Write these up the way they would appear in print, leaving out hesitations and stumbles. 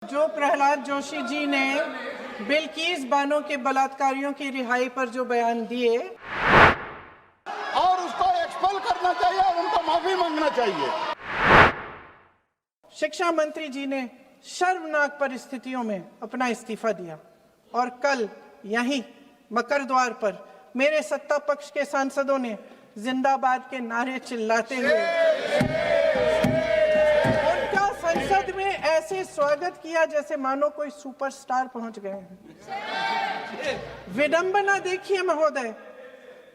जो प्रहलाद जोशी जी ने बिल्किस बानो के बलात्कारियों की रिहाई पर जो बयान दिए और उसको एक्सपेल करना चाहिए और उनको माफी मांगना चाहिए। शिक्षा मंत्री जी ने शर्मनाक परिस्थितियों में अपना इस्तीफा दिया और कल यहीं मकर द्वार पर मेरे सत्ता पक्ष के सांसदों ने जिंदाबाद के नारे चिल्लाते हुए उनका संसद में ऐसे स्वागत किया जैसे मानो कोई सुपरस्टार पहुंच गए हैं। विडंबना देखिए महोदय,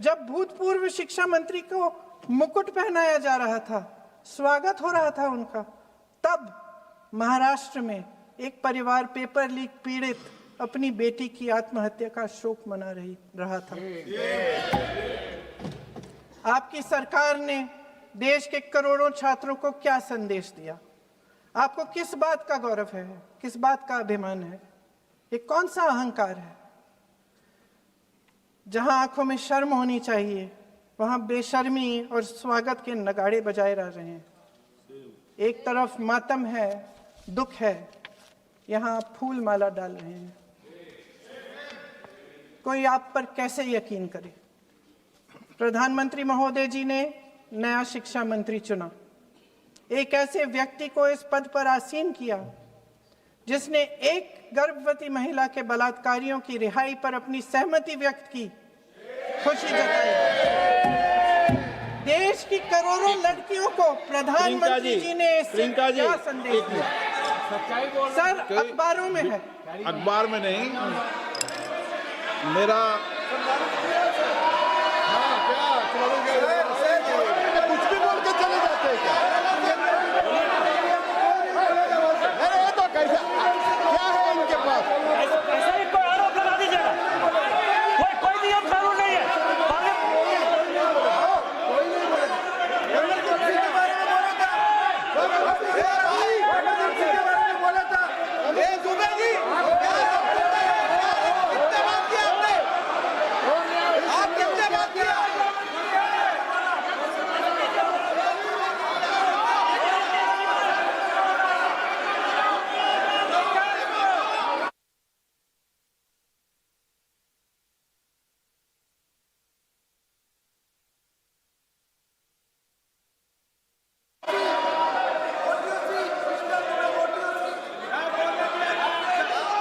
जब भूतपूर्व शिक्षा मंत्री को मुकुट पहनाया जा रहा था, स्वागत हो रहा था उनका, तब महाराष्ट्र में एक परिवार पेपर लीक पीड़ित अपनी बेटी की आत्महत्या का शोक मना रहा था। आपकी सरकार ने देश के करोड़ों छात्रों को क्या संदेश दिया? आपको किस बात का गौरव है, किस बात का अभिमान है, ये कौन सा अहंकार है? जहां आंखों में शर्म होनी चाहिए वहां बेशर्मी और स्वागत के नगाड़े बजाए रह रहे हैं। एक तरफ मातम है, दुख है, यहां फूल माला डाल रहे हैं। कोई आप पर कैसे यकीन करे? प्रधानमंत्री महोदय जी ने नया शिक्षा मंत्री चुना, एक ऐसे व्यक्ति को इस पद पर आसीन किया जिसने एक गर्भवती महिला के बलात्कारियों की रिहाई पर अपनी सहमति व्यक्त की, खुशी जताई। देश की करोड़ों लड़कियों को प्रधानमंत्री जी ने क्या संदेश दिया? सर, अखबारों में है। अखबार में नहीं, मेरा कुछ भी बोल के चले जाते हैं क्या? अरे ये तो कैसा क्या है इनके पास? ऐसा ही कोई आरोप लगा दीजिएगा। कोई नियम कानून नहीं है।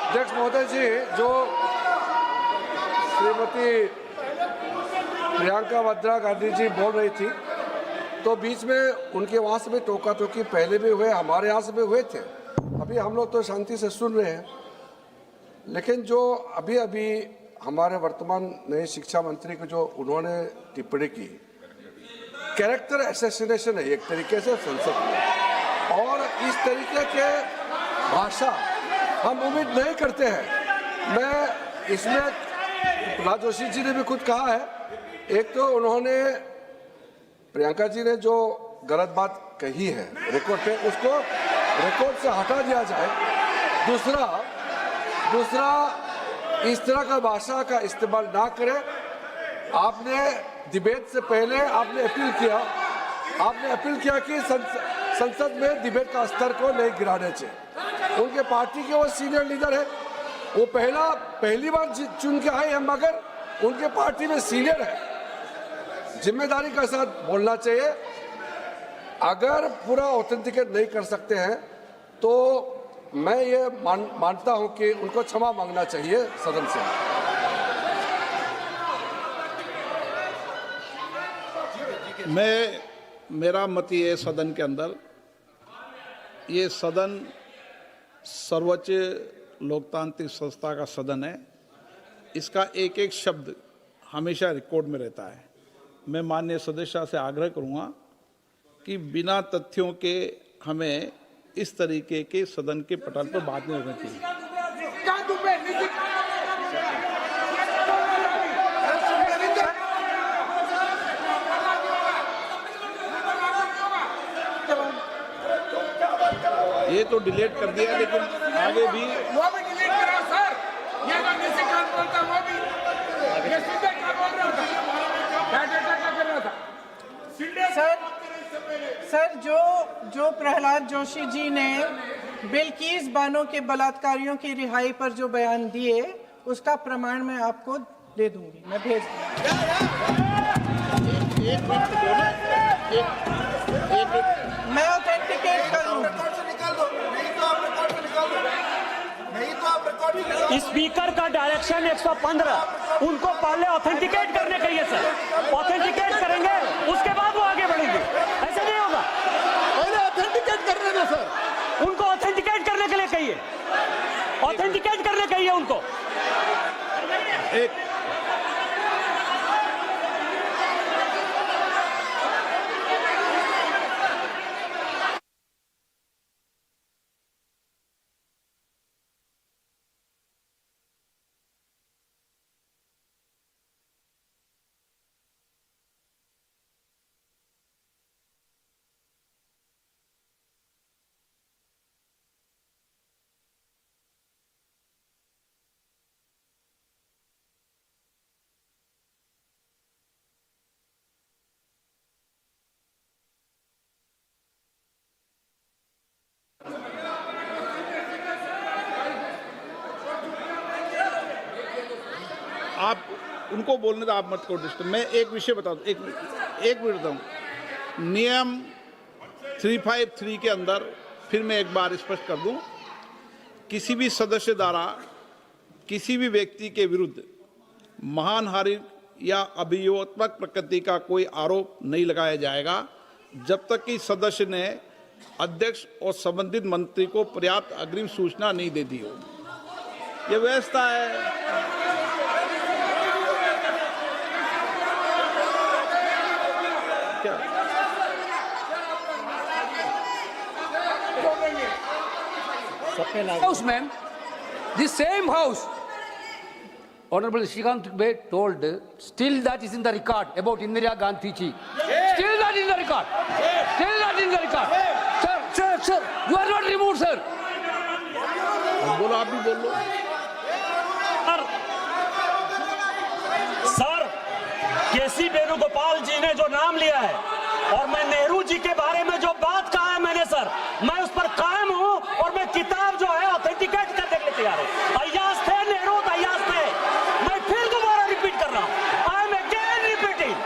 अध्यक्ष महोदय जी, जो श्रीमती प्रियंका वाड्रा गांधी जी बोल रही थी, तो बीच में उनके वहाँ से भी टोका टोकी पहले भी हुए, हमारे यहाँ से भी हुए थे। अभी हम लोग तो शांति से सुन रहे हैं, लेकिन जो अभी अभी हमारे वर्तमान नए शिक्षा मंत्री को जो उन्होंने टिप्पणी की, कैरेक्टर असैसिनेशन है एक तरीके से संसद में, और इस तरीके के भाषा हम उम्मीद नहीं करते हैं। मैं इसमें प्रहलाद जोशी जी ने भी खुद कहा है, एक तो उन्होंने प्रियंका जी ने जो गलत बात कही है रिकॉर्ड पे, उसको रिकॉर्ड से हटा दिया जाए। दूसरा इस तरह का भाषा का इस्तेमाल ना करें। आपने डिबेट से पहले आपने अपील किया कि संसद में डिबेट का स्तर को नहीं गिराने चाहिए। उनके पार्टी के वो सीनियर लीडर है, वो पहली बार चुन के आए हैं, मगर उनके पार्टी में सीनियर है। जिम्मेदारी के साथ बोलना चाहिए। अगर पूरा ऑथेंटिकेट नहीं कर सकते हैं तो मैं ये मानता हूं कि उनको क्षमा मांगना चाहिए सदन से। मेरा मत ये है, सदन के अंदर ये सदन सर्वोच्च लोकतांत्रिक संस्था का सदन है, इसका एक एक शब्द हमेशा रिकॉर्ड में रहता है। मैं माननीय सदस्य से आग्रह करूंगा कि बिना तथ्यों के हमें इस तरीके के सदन के पटल पर बात नहीं होनी चाहिए। ये तो डिलीट कर दिया, लेकिन आगे भी वो भी डिलीट करा सर। ये तो निशिकांत बोलता, वो भी ये सीधे क्या बोल रहा था, क्या कर रहा था सर। सर, जो प्रहलाद जोशी जी ने बिल्किस बानो के बलात्कारियों की रिहाई पर जो बयान दिए, उसका प्रमाण मैं आपको दे दूंगी, मैं भेज दूंगी। मैं ऑथेंटिकेट कर लूंगा। स्पीकर का डायरेक्शन 115, उनको पहले ऑथेंटिकेट करने के लिए सर, ऑथेंटिकेट करेंगे उसके बाद वो आगे बढ़ेंगे, ऐसे नहीं होगा। पहले ऑथेंटिकेट करने दो सर, उनको ऑथेंटिकेट करने के लिए कहिए, ऑथेंटिकेट करने कहिए उनको। एक आप उनको बोलने दो, आप मत करो डिस्टर्ब। मैं एक विषय बता दूं, एक मिनट बताऊं। नियम 353 के अंदर फिर मैं एक बार स्पष्ट कर दूं, किसी भी सदस्य द्वारा किसी भी व्यक्ति के विरुद्ध मानहानि या अभियोगात्मक प्रकृति का कोई आरोप नहीं लगाया जाएगा जब तक कि सदस्य ने अध्यक्ष और संबंधित मंत्री को पर्याप्त अग्रिम सूचना नहीं दे दी हो। यह व्यवस्था है। Houseman, the same house, Honorable Shrikant Bey told, still that is in the record about Indira Gandhi ji. Still that in the record. Still that in the record. Sir, you are not removed, sir. बोलो, आप भी बोल लो। Sir, केसी वेणुगोपाल जी ने जो नाम लिया है और मैं नेहरू जी के बारे में जो बात कहा है मैंने सर, मैं उस पर कायम हूं और मैं किताब जो है ऑथेंटिकेट करने के लिए तैयार हूं। अय्याज थे नेहरू, अय्याज थे। मैं फिर दोबारा रिपीट कर रहा हूं, आई एम अगेन रिपीटिंग,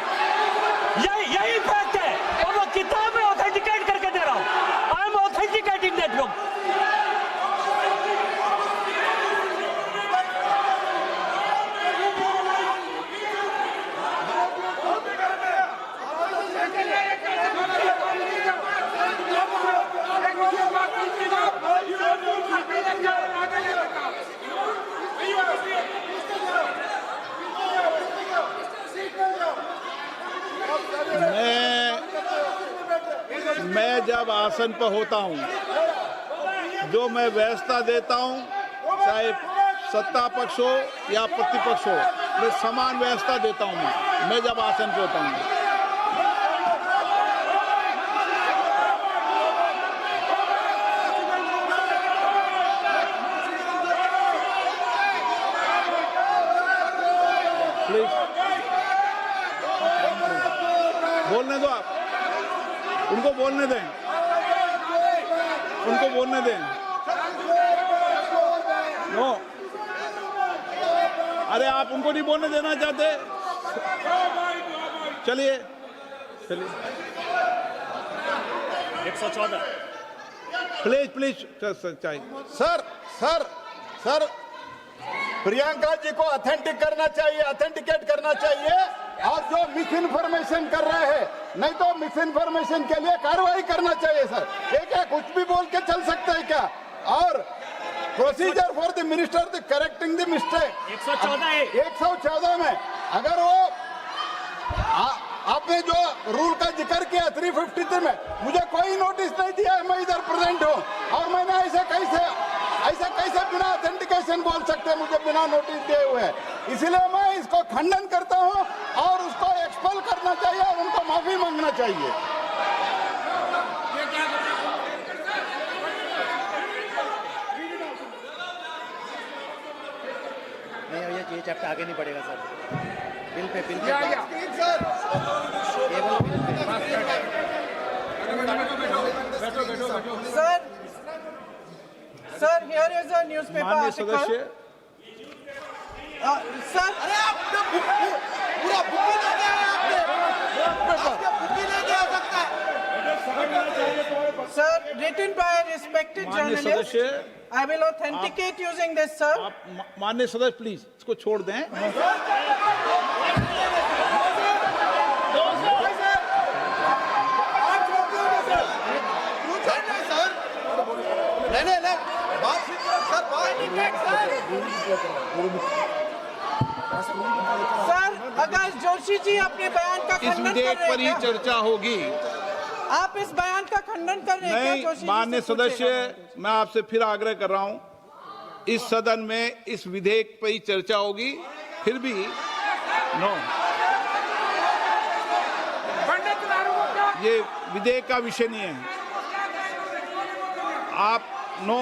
यही फैक्ट है और वो किताब में ऑथेंटिकेट करके दे रहा हूं। I am authenticating that book. मैं जब आसन पर होता हूं, जो मैं व्यवस्था देता हूं, चाहे सत्ता पक्ष हो या प्रतिपक्ष हो, मैं समान व्यवस्था देता हूं। मैं जब आसन पर होता हूं, प्लीज बोलने दो, आप उनको बोलने दें, उनको बोलने दें। नो, अरे आप उनको नहीं बोलने देना चाहते? चलिए 114 प्लीज चाहिए। सर प्रियंका जी को ऑथेंटिकेट करना चाहिए और जो मिस इन्फॉर्मेशन कर रहे हैं, नहीं तो मिस इन्फॉर्मेशन के लिए कार्रवाई करना चाहिए सर। ये क्या कुछ भी बोल के चल सकते हैं क्या? और procedure for the minister the correcting the mistake 114 में अगर वो आपने जो रूल का जिक्र किया 353 में, मुझे कोई नोटिस नहीं दिया है, मैं इधर प्रेजेंट हूँ और मैंने ऐसे कैसे बिना ऑथेंटिकेशन बोल सकते हैं मुझे बिना नोटिस दिए हुए? इसलिए मैं इसको खंडन करता हूं और उसको एक्सपेल करना चाहिए और उनको माफी मांगना चाहिए। नहीं, ये चैप्टर आगे नहीं बढ़ेगा sir. Bill pay Sir, here is a newspaper माननीय article. सदस्य, Sir, sir, written by a respected माननीय journalist. सदस्य, I will authenticate using this, sir. आप माननीय सदस्य प्लीज इसको छोड़ दें। सर, अगर जोशी जी अपने बयान का इस खंडन कर विधेयक रहे पर ही हैं, चर्चा होगी। आप इस बयान का खंडन कर रहे हैं क्या नहीं, जोशी जी से माननीय पूछिएगा। सदस्य, मैं आपसे फिर आग्रह कर रहा हूं, इस सदन में इस विधेयक पर ही चर्चा होगी। फिर भी नो, पंडित लालू को क्या ये विधेयक का विषय नहीं है। आप नो,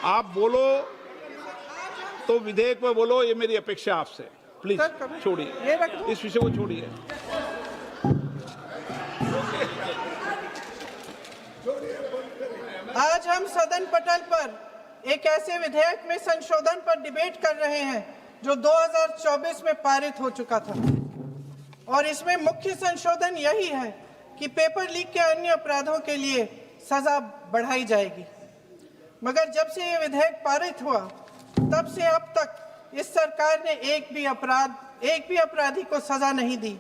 आप बोलो तो विधेयक पर बोलो, ये मेरी अपेक्षा आपसे। प्लीज सर, कभी- छोड़िए, ये रख दो। इस विषय को छोड़िए। आज हम सदन पटल पर एक ऐसे विधेयक में संशोधन पर डिबेट कर रहे हैं जो 2024 में पारित हो चुका था, और इसमें मुख्य संशोधन यही है कि पेपर लीक के अन्य अपराधों के लिए सजा बढ़ाई जाएगी। मगर जब से ये विधेयक पारित हुआ, तब से अब तक इस सरकार ने एक भी अपराधी को सजा नहीं दी।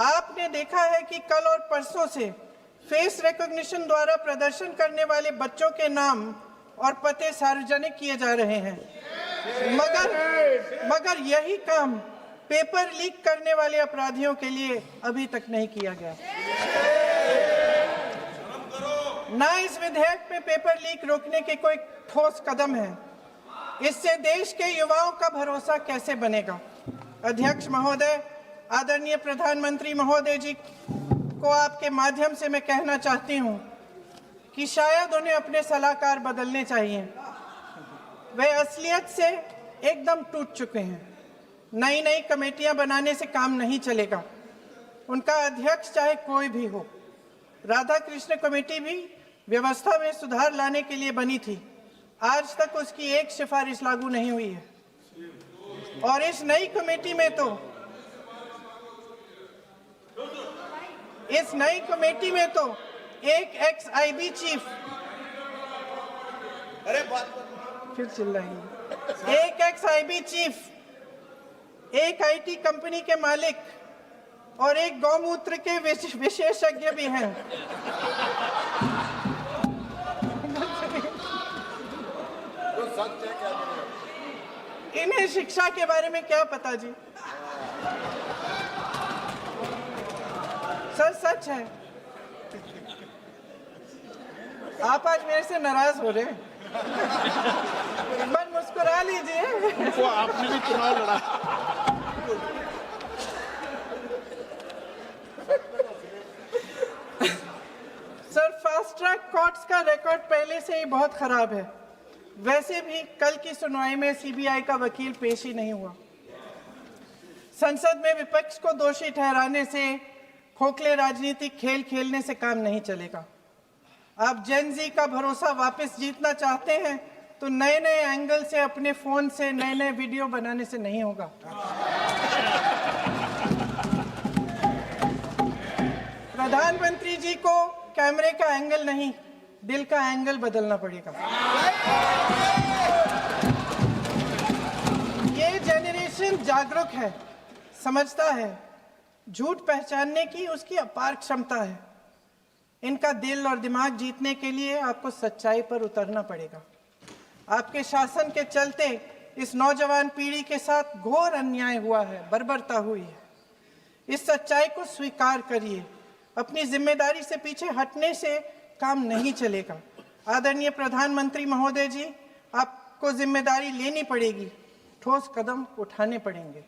आपने देखा है कि कल और परसों से फेस रिकॉग्निशन द्वारा प्रदर्शन करने वाले बच्चों के नाम और पते सार्वजनिक किए जा रहे हैं, मगर यही काम पेपर लीक करने वाले अपराधियों के लिए अभी तक नहीं किया गया। ना इस विधेयक में पेपर लीक रोकने के कोई ठोस कदम है। इससे देश के युवाओं का भरोसा कैसे बनेगा? अध्यक्ष महोदय, आदरणीय प्रधानमंत्री महोदय जी को आपके माध्यम से मैं कहना चाहती हूं कि शायद उन्हें अपने सलाहकार बदलने चाहिए। वे असलियत से एकदम टूट चुके हैं। नई नई कमेटियां बनाने से काम नहीं चलेगा। उनका अध्यक्ष चाहे कोई भी हो। राधा कृष्ण कमेटी भी व्यवस्था में सुधार लाने के लिए बनी थी। आज तक उसकी एक सिफारिश लागू नहीं हुई है, और इस नई कमेटी में तो एक एक्स-आईबी चीफ, फिर चिल्लाएंगे, एक एक्स-आईबी चीफ, एक आईटी कंपनी के मालिक और एक गौमूत्र के विशेषज्ञ भी हैं। इन्हें शिक्षा के बारे में क्या पता जी? सर, सच है। आप आज मेरे से नाराज हो रहे हैं, पर मुस्कुरा लीजिए। वो आपने भी चुनाव लड़ा। सर, फास्ट ट्रैक कोर्ट्स का रिकॉर्ड पहले से ही बहुत खराब है। वैसे भी कल की सुनवाई में सीबीआई का वकील पेश ही नहीं हुआ। संसद में विपक्ष को दोषी ठहराने से, खोखले राजनीतिक खेल खेलने से काम नहीं चलेगा। आप जेन जी का भरोसा वापस जीतना चाहते हैं तो नए नए एंगल से अपने फोन से नए नए वीडियो बनाने से नहीं होगा। प्रधानमंत्री जी को कैमरे का एंगल नहीं, दिल का एंगल बदलना पड़ेगा। ये जेनरेशन जागरूक है, समझता है, झूठ पहचानने की उसकी अपार क्षमता है। इनका दिल और दिमाग जीतने के लिए आपको सच्चाई पर उतरना पड़ेगा। आपके शासन के चलते इस नौजवान पीढ़ी के साथ घोर अन्याय हुआ है, बर्बरता हुई है। इस सच्चाई को स्वीकार करिए। अपनी जिम्मेदारी से पीछे हटने से काम नहीं चलेगा। आदरणीय प्रधानमंत्री महोदय जी, आपको जिम्मेदारी लेनी पड़ेगी, ठोस कदम उठाने पड़ेंगे।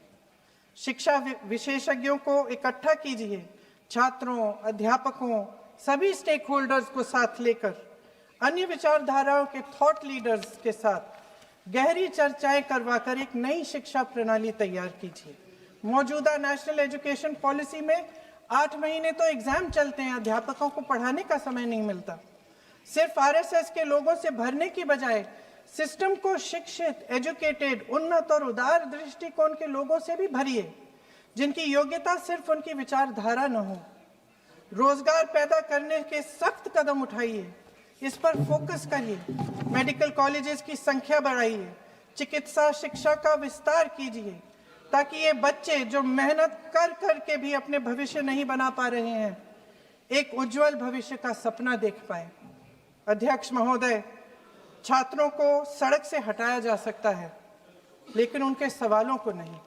शिक्षा विशेषज्ञों को इकट्ठा कीजिए, छात्रों, अध्यापकों, सभी स्टेक होल्डर्स को साथ लेकर, अन्य विचारधाराओं के थॉट लीडर्स के साथ गहरी चर्चाएं करवाकर एक नई शिक्षा प्रणाली तैयार कीजिए। मौजूदा नेशनल एजुकेशन पॉलिसी में 8 महीने तो एग्जाम चलते हैं, अध्यापकों को पढ़ाने का समय नहीं मिलता। सिर्फ आरएसएस के लोगों से भरने की बजाय सिस्टम को शिक्षित, एजुकेटेड, उन्नत और उदार दृष्टिकोण के लोगों से भी भरिए, जिनकी योग्यता सिर्फ उनकी विचारधारा न हो। रोजगार पैदा करने के सख्त कदम उठाइए, इस पर फोकस करिए। मेडिकल कॉलेजेस की संख्या बढ़ाइए, चिकित्सा शिक्षा का विस्तार कीजिए, ताकि ये बच्चे जो मेहनत कर कर के भी अपने भविष्य नहीं बना पा रहे हैं, एक उज्जवल भविष्य का सपना देख पाए। अध्यक्ष महोदय, छात्रों को सड़क से हटाया जा सकता है, लेकिन उनके सवालों को नहीं।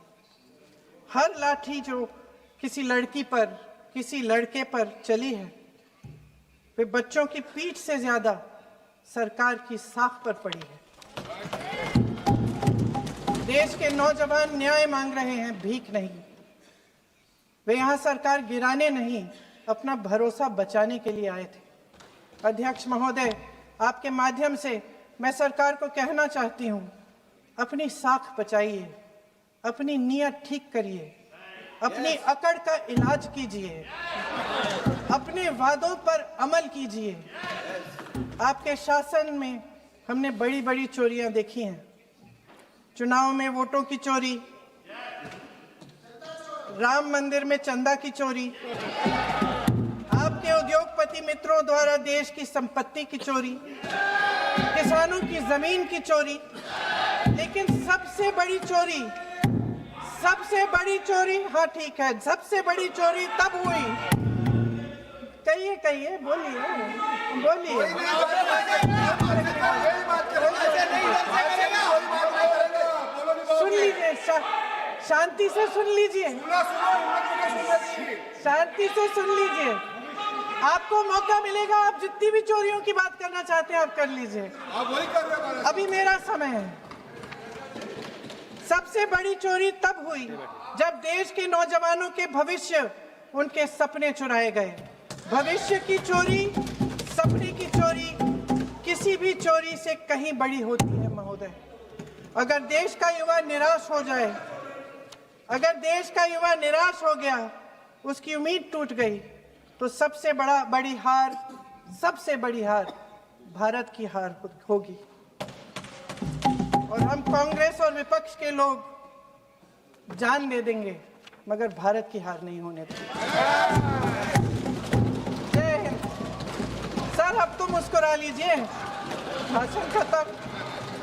हर लाठी जो किसी लड़की पर, किसी लड़के पर चली है, वे बच्चों की पीठ से ज्यादा सरकार की साख पर पड़ी है। देश के नौजवान न्याय मांग रहे हैं, भीख नहीं। वे यहां सरकार गिराने नहीं, अपना भरोसा बचाने के लिए आए थे। अध्यक्ष महोदय, आपके माध्यम से मैं सरकार को कहना चाहती हूं, अपनी साख बचाइए, अपनी नीयत ठीक करिए, अपनी अकड़ का इलाज कीजिए, अपने वादों पर अमल कीजिए। आपके शासन में हमने बड़ी बड़ी चोरियां देखी हैं। चुनाव में वोटों की चोरी, राम मंदिर में चंदा की चोरी, आपके उद्योगपति मित्रों द्वारा देश की संपत्ति की चोरी, किसानों की जमीन की चोरी, लेकिन सबसे बड़ी चोरी, हाँ ठीक है, सबसे बड़ी चोरी तब हुई। कहिए, बोलिए। सुन लीजिए, शांति से सुन लीजिए, शांति से सुन लीजिए। आपको मौका मिलेगा, आप जितनी भी चोरियों की बात करना चाहते हैं आप कर लीजिए, अभी मेरा समय है। सबसे बड़ी चोरी तब हुई जब देश के नौजवानों के भविष्य, उनके सपने चुराए गए। भविष्य की चोरी, सपने की चोरी किसी भी चोरी से कहीं बड़ी होती है महोदय। अगर देश का युवा निराश हो जाए, अगर देश का युवा निराश हो गया, उसकी उम्मीद टूट गई, तो सबसे बड़ी हार भारत की हार होगी। और हम कांग्रेस और विपक्ष के लोग जान दे देंगे, मगर भारत की हार नहीं होने देंगे। जय हिंद। सर, अब तो मुस्कुरा लीजिए, भाषण खत्म।